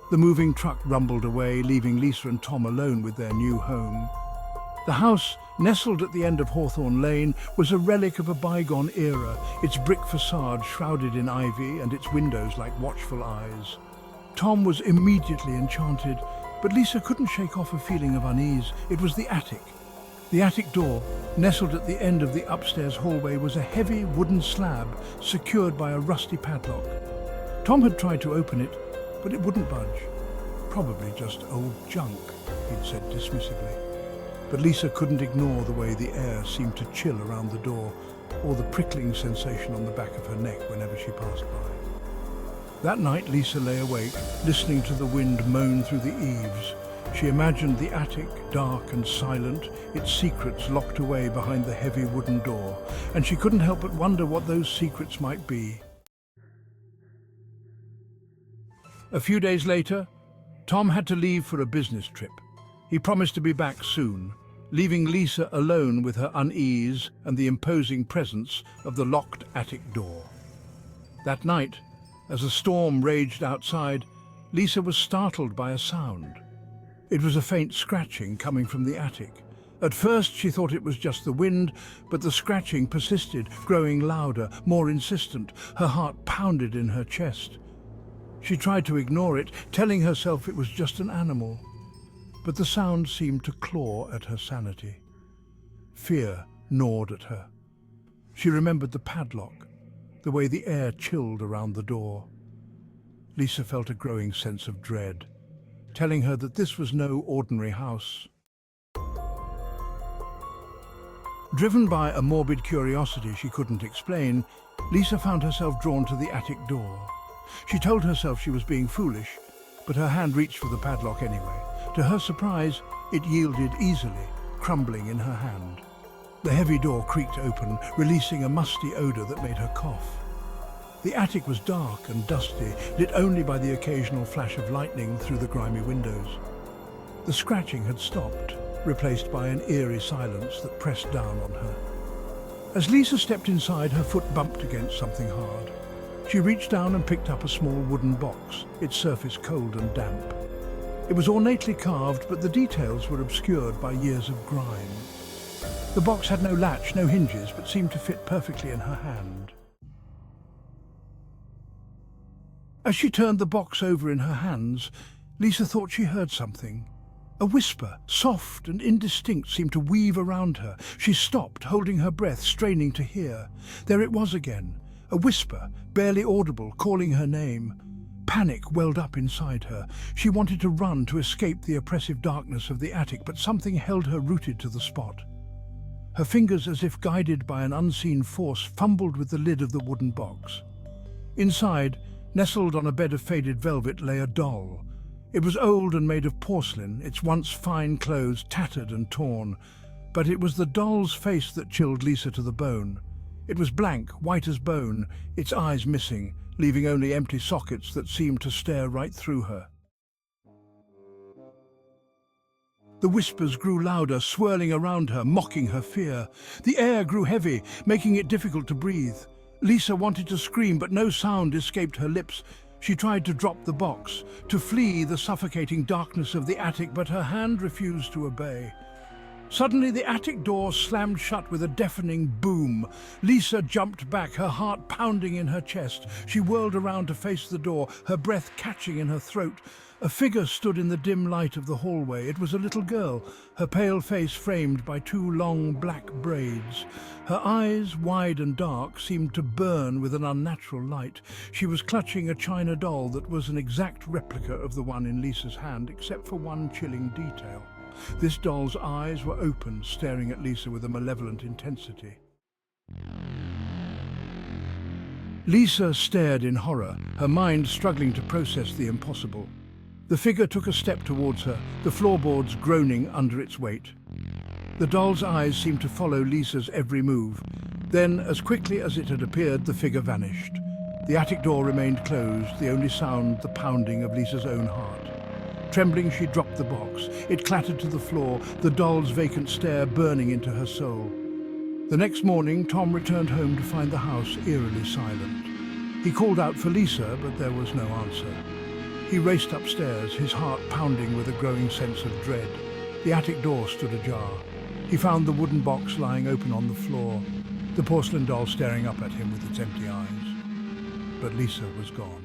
The moving truck rumbled away, leaving Lisa and Tom alone with their new home. The house, nestled at the end of Hawthorne Lane, was a relic of a bygone era, its brick facade shrouded in ivy and its windows like watchful eyes. Tom was immediately enchanted, but Lisa couldn't shake off a feeling of unease. It was the attic. The attic door, nestled at the end of the upstairs hallway, was a heavy wooden slab secured by a rusty padlock. Tom had tried to open it, but it wouldn't budge. Probably just old junk, he'd said dismissively. But Lisa couldn't ignore the way the air seemed to chill around the door, or the prickling sensation on the back of her neck whenever she passed by. That night Lisa lay awake, listening to the wind moan through the eaves. She imagined the attic, dark and silent, its secrets locked away behind the heavy wooden door, and she couldn't help but wonder what those secrets might be. A few days later, Tom had to leave for a business trip. He promised to be back soon, leaving Lisa alone with her unease and the imposing presence of the locked attic door. That night, as a storm raged outside, Lisa was startled by a sound. It was a faint scratching coming from the attic. At first she thought it was just the wind, but the scratching persisted, growing louder, more insistent. Her heart pounded in her chest. She tried to ignore it, telling herself it was just an animal. But the sound seemed to claw at her sanity. Fear gnawed at her. She remembered the padlock, the way the air chilled around the door. Lisa felt a growing sense of dread, telling her that this was no ordinary house. Driven by a morbid curiosity she couldn't explain, Lisa found herself drawn to the attic door. She told herself she was being foolish, but her hand reached for the padlock anyway. To her surprise, it yielded easily, crumbling in her hand. The heavy door creaked open, releasing a musty odor that made her cough. The attic was dark and dusty, lit only by the occasional flash of lightning through the grimy windows. The scratching had stopped, replaced by an eerie silence that pressed down on her. As Lisa stepped inside, her foot bumped against something hard. She reached down and picked up a small wooden box, its surface cold and damp. It was ornately carved, but the details were obscured by years of grime. The box had no latch, no hinges, but seemed to fit perfectly in her hand. As she turned the box over in her hands, Lisa thought she heard something. A whisper, soft and indistinct, seemed to weave around her. She stopped, holding her breath, straining to hear. There it was again, a whisper, barely audible, calling her name. Panic welled up inside her. She wanted to run to escape the oppressive darkness of the attic, but something held her rooted to the spot. Her fingers, as if guided by an unseen force, fumbled with the lid of the wooden box. Inside, nestled on a bed of faded velvet, lay a doll. It was old and made of porcelain, its once fine clothes tattered and torn. But it was the doll's face that chilled Lisa to the bone. It was blank, white as bone, its eyes missing, leaving only empty sockets that seemed to stare right through her. The whispers grew louder, swirling around her, mocking her fear. The air grew heavy, making it difficult to breathe. Lisa wanted to scream, but no sound escaped her lips. She tried to drop the box, to flee the suffocating darkness of the attic, but her hand refused to obey. Suddenly, the attic door slammed shut with a deafening boom. Lisa jumped back, her heart pounding in her chest. She whirled around to face the door, her breath catching in her throat. A figure stood in the dim light of the hallway. It was a little girl, her pale face framed by two long black braids. Her eyes, wide and dark, seemed to burn with an unnatural light. She was clutching a china doll that was an exact replica of the one in Lisa's hand, except for one chilling detail. This doll's eyes were open, staring at Lisa with a malevolent intensity. Lisa stared in horror, her mind struggling to process the impossible. The figure took a step towards her, the floorboards groaning under its weight. The doll's eyes seemed to follow Lisa's every move. Then, as quickly as it had appeared, the figure vanished. The attic door remained closed, the only sound the pounding of Lisa's own heart. Trembling, she dropped the box. It clattered to the floor, the doll's vacant stare burning into her soul. The next morning, Tom returned home to find the house eerily silent. He called out for Lisa, but there was no answer. He raced upstairs, his heart pounding with a growing sense of dread. The attic door stood ajar. He found the wooden box lying open on the floor, the porcelain doll staring up at him with its empty eyes. But Lisa was gone.